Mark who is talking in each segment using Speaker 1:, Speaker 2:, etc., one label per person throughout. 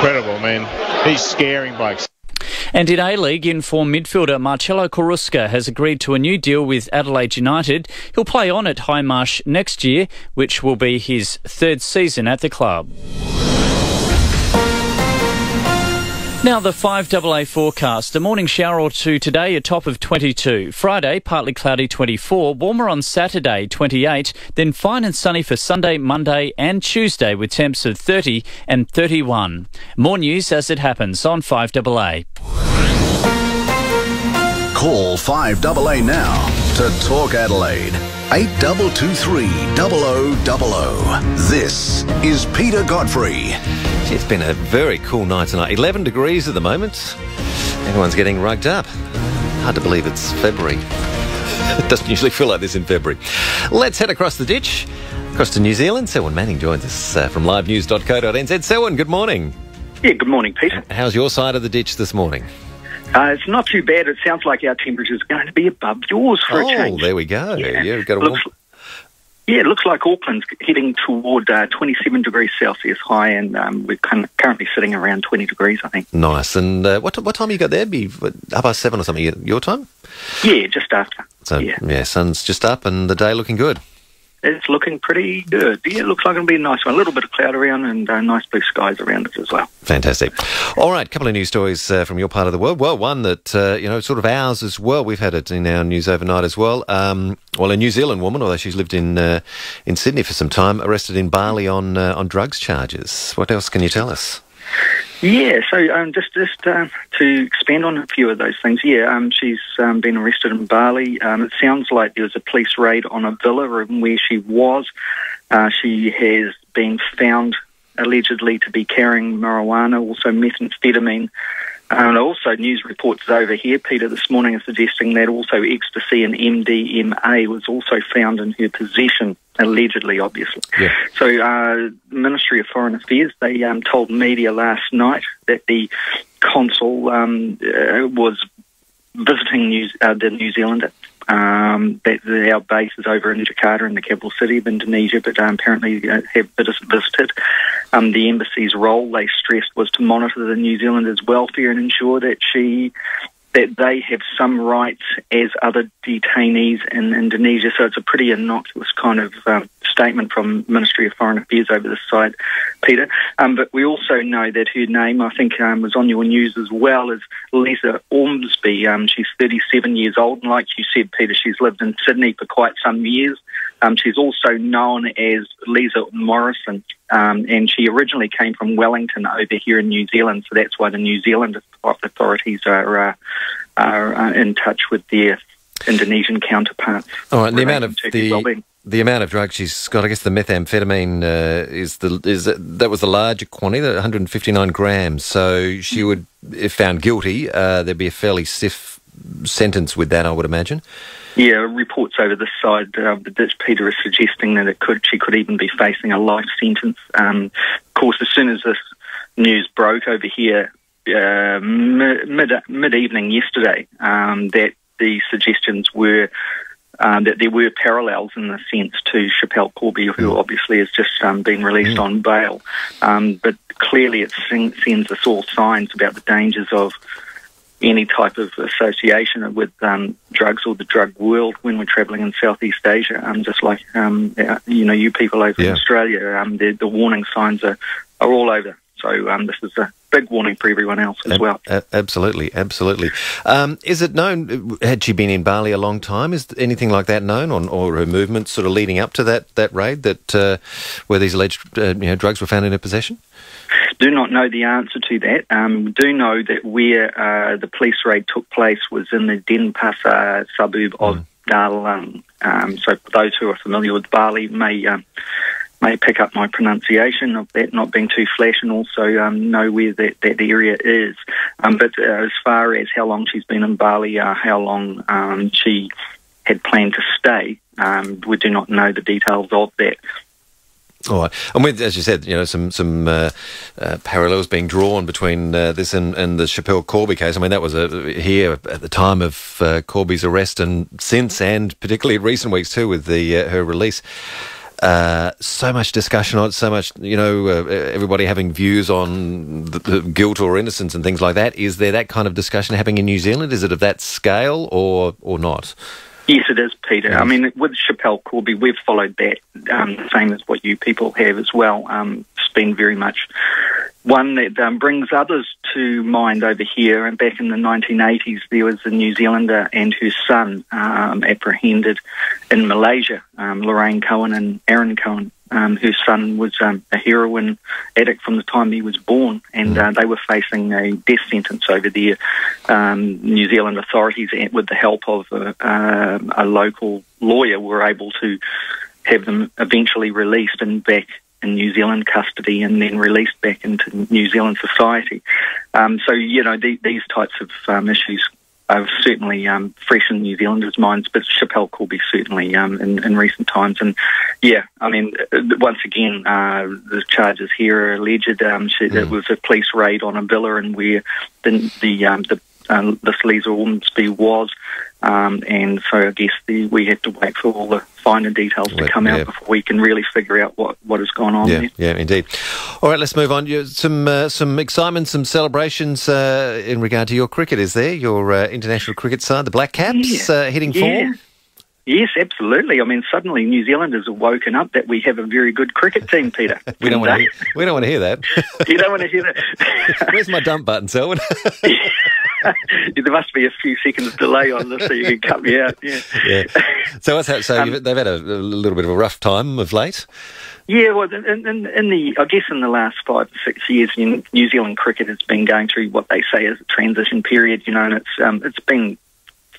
Speaker 1: incredible. I mean, he's scaring blokes.
Speaker 2: And in A-League, informed midfielder Marcelo Corusca has agreed to a new deal with Adelaide United. He'll play on at Highmarsh next year, which will be his third season at the club. Now the 5AA forecast. A morning shower or two today, a top of 22. Friday, partly cloudy 24. Warmer on Saturday, 28. Then fine and sunny for Sunday, Monday and Tuesday with temps of 30 and 31. More news as it happens on 5AA.
Speaker 3: Call 5AA now to Talk Adelaide. 8223 0000. This is Peter Godfrey.
Speaker 4: It's been a very cool night tonight. 11 degrees at the moment. Everyone's getting rugged up. Hard to believe it's February. It doesn't usually feel like this in February. Let's head across the ditch, across to New Zealand. Selwyn Manning joins us from livenews.co.nz. Selwyn, good morning.
Speaker 5: Yeah, good morning, Peter.
Speaker 4: How's your side of the ditch this morning?
Speaker 5: It's not too bad. It sounds like our temperature's going to be above yours for a change.
Speaker 4: Oh, there we go. Yeah, we've got a warm...
Speaker 5: Yeah, it looks like Auckland's heading toward 27 degrees Celsius high, and we're currently sitting around 20 degrees, I think.
Speaker 4: Nice. And what time you got there? Be 7:30 or something, your time?
Speaker 5: Yeah, just after.
Speaker 4: So, yeah, sun's just up and the day looking good.
Speaker 5: It's looking pretty good. Yeah, it looks like it'll be a nice one. A little bit of cloud around and nice blue skies around it as well.
Speaker 4: Fantastic. All right, a couple of news stories from your part of the world. Well, one that, sort of ours as well. We've had it in our news overnight as well. A New Zealand woman, although she's lived in Sydney for some time, arrested in Bali on drugs charges. What else can you tell us?
Speaker 5: Yeah, so just to expand on a few of those things, she's been arrested in Bali. It sounds like there was a police raid on a villa where she was. She has been found allegedly to be carrying marijuana, also methamphetamine. And also news reports over here, Peter, this morning are suggesting that also ecstasy and MDMA was also found in her possession, allegedly, obviously. Yeah. So the Ministry of Foreign Affairs, they told media last night that the consul was visiting the New Zealander. That our base is over in Jakarta, in the capital city of Indonesia, but apparently have visited. The embassy's role, they stressed, was to monitor the New Zealanders' welfare and ensure that they have some rights as other detainees in Indonesia. So it's a pretty innocuous kind of statement from Ministry of Foreign Affairs over this side, Peter. But we also know that her name, I think, was on your news as well, is Leeza Ormsby. She's 37 years old, and like you said, Peter, she's lived in Sydney for quite some years. She's also known as Leeza Morrison, and she originally came from Wellington over here in New Zealand, so that's why the New Zealand authorities are in touch with their Indonesian counterparts.
Speaker 4: All right, and the amount of drugs she's got, I guess the methamphetamine that was the larger quantity, the 159 grams. So she would, if found guilty, there'd be a fairly stiff sentence with that, I would imagine.
Speaker 5: Yeah, reports over this side of the ditch, Peter, is suggesting that she could even be facing a life sentence. Of course, as soon as this news broke over here, mid-evening yesterday, that the suggestions were that there were parallels in the sense to Chappelle Corby, who obviously has just been released on bail. But clearly it sends us all signs about the dangers of any type of association with drugs or the drug world when we're travelling in Southeast Asia. Just like, you people over in Australia, the warning signs are all over. So this is a big warning for everyone else as well.
Speaker 4: Absolutely. Is it known, had she been in Bali a long time, is anything like that known, or her movements sort of leading up to that raid, that where these alleged drugs were found in her possession?
Speaker 5: Do not know the answer to that. Do know that where the police raid took place was in the Denpasar suburb of Dalung. So for those who are familiar with Bali may pick up my pronunciation of that not being too flash, and also know where that area is. But as far as how long she's been in Bali, how long she had planned to stay, we do not know the details of that.
Speaker 4: All right. And with, as you said, some parallels being drawn between this and the Chappelle Corby case. I mean, that was here at the time of Corby's arrest, and since, and particularly in recent weeks too, with her release. So much discussion on it, so much, everybody having views on the guilt or innocence and things like that. Is there that kind of discussion happening in New Zealand? Is it of that scale or not?
Speaker 5: Yes, it is, Peter. I mean, with Schapelle Corby, we've followed that, same as what you people have as well. It's been very much one that brings others to mind over here. And back in the 1980s, there was a New Zealander and her son apprehended in Malaysia, Lorraine Cohen and Aaron Cohen. Her son was a heroin addict from the time he was born, and they were facing a death sentence over there. New Zealand authorities, with the help of a local lawyer, were able to have them eventually released and back in New Zealand custody and then released back into New Zealand society. These types of issues are certainly fresh in New Zealanders' minds, but Schapelle Corby certainly in recent times. And once again, the charges here are alleged. It was a police raid on a villa, and where this Leeza Ormsby was. And so I guess we have to wait for all the finer details to come out before we can really figure out what has gone on there.
Speaker 4: Yeah, indeed. All right, let's move on. Some excitement, some celebrations in regard to your cricket, is there? Your international cricket side, the Black Caps, hitting form?
Speaker 5: Yes, absolutely. I mean, suddenly New Zealanders have woken up that we have a very good cricket team, Peter.
Speaker 4: We don't want to hear that.
Speaker 5: You don't want to hear that.
Speaker 4: Where's my dump button, Selwyn?
Speaker 5: There must be a few seconds delay on this so you can cut me out. Yeah.
Speaker 4: So what's that? So they've had a little bit of a rough time of late.
Speaker 5: Yeah, well, in the last 5 to 6 years, New Zealand cricket has been going through what they say is a transition period. And it's been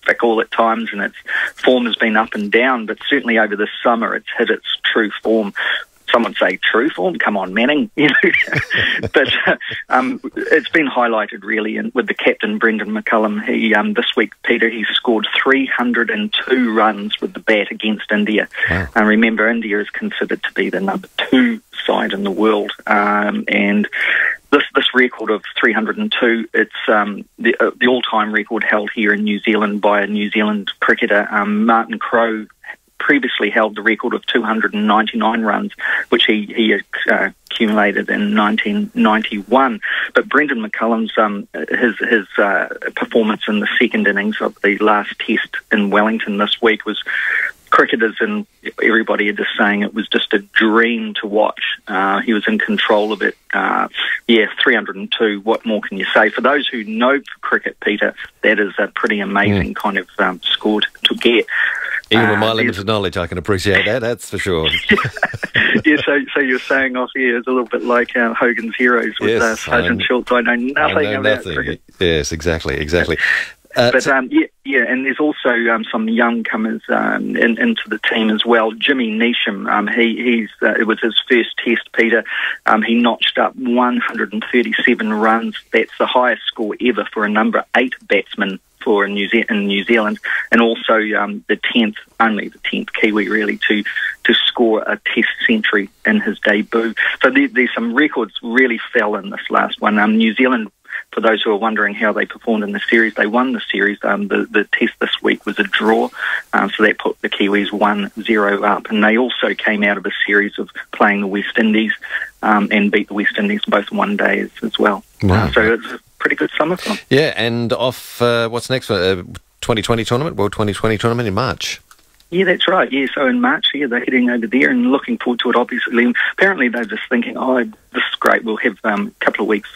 Speaker 5: fickle at times, and its form has been up and down. But certainly over the summer, it's hit its true form. Some would say true form. Come on, Manning. But it's been highlighted really, and with the captain Brendan McCullum. He this week, Peter, he scored 302 runs with the bat against India. Wow. And remember, India is considered to be the number 2 side in the world, and this record of 302, it's the all-time record held here in New Zealand by a New Zealand cricketer. Martin Crowe previously held the record of 299 runs, which he accumulated in 1991. But Brendan McCullum's his performance in the second innings of the last test in Wellington this week was, cricketers and everybody are just saying it was just a dream to watch. He was in control of it. 302. What more can you say? For those who know cricket, Peter, that is a pretty amazing kind of score to get.
Speaker 4: Even with my limited knowledge, I can appreciate that, that's for sure.
Speaker 5: So you're saying off here is a little bit like Hogan's Heroes with Sergeant Schultz. I know nothing about cricket.
Speaker 4: Yes, exactly.
Speaker 5: And there's also some young comers into the team as well. Jimmy Neesham, it was his first test, Peter. He notched up 137 runs. That's the highest score ever for a number 8 batsman in New Zealand, and also the 10th Kiwi really to score a test century in his debut. So there's some records really fell in this last one. New Zealand, for those who are wondering how they performed in the series, they won the series. The test this week was a draw, so that put the Kiwis 1-0 up. And they also came out of a series of playing the West Indies and beat the West Indies both one days as well.
Speaker 4: Wow.
Speaker 5: So it's a pretty good summer for them.
Speaker 4: Yeah, and off what's next for 2020 tournament, World 2020 tournament in March?
Speaker 5: Yeah, that's right. Yeah, so in March, they're heading over there and looking forward to it, obviously. Apparently they're just thinking, this is great, we'll have a couple of weeks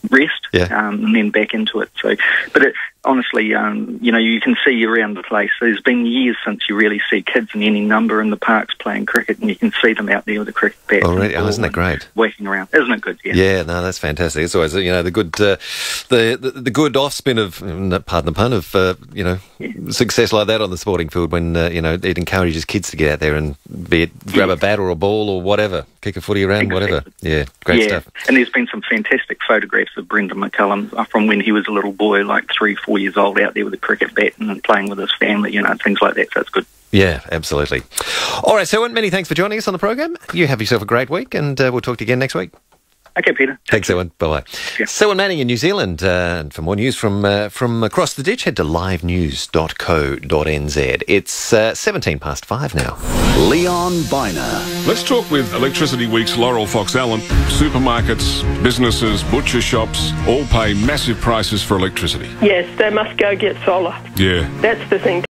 Speaker 5: rest and then back into it. So, but honestly, you can see around the place. There's been years since you really see kids in any number in the parks playing cricket, and you can see them out there with a cricket bat.
Speaker 4: Already, isn't that great?
Speaker 5: Whacking around, isn't it good?
Speaker 4: Yeah, no, that's fantastic. It's always the good the good offspin of, pardon the pun, of success like that on the sporting field when it encourages kids to get out there and be it grab a bat or a ball or whatever, kick a footy around, whatever. Yeah, great stuff. And
Speaker 5: there's been some fantastic photographs of Brendan McCullum from when he was a little boy, like 3-4 years old, out there with a cricket bat and playing with his family, things like that. So it's good.
Speaker 4: Yeah, absolutely. All right, Selwyn, many thanks for joining us on the program. You have yourself a great week, and we'll talk to you again next week.
Speaker 5: Okay, Peter.
Speaker 4: Thanks, Selwyn. Bye-bye.
Speaker 5: Yeah.
Speaker 4: Selwyn Manning in New Zealand. And for more news from across the ditch, head to livenews.co.nz. It's 5:17 now.
Speaker 3: Leon Biner.
Speaker 6: Let's talk with Electricity Week's Laurel Fox Allen. Supermarkets, businesses, butcher shops all pay massive prices for electricity.
Speaker 7: Yes, they must go get solar.
Speaker 6: Yeah.
Speaker 7: That's the thing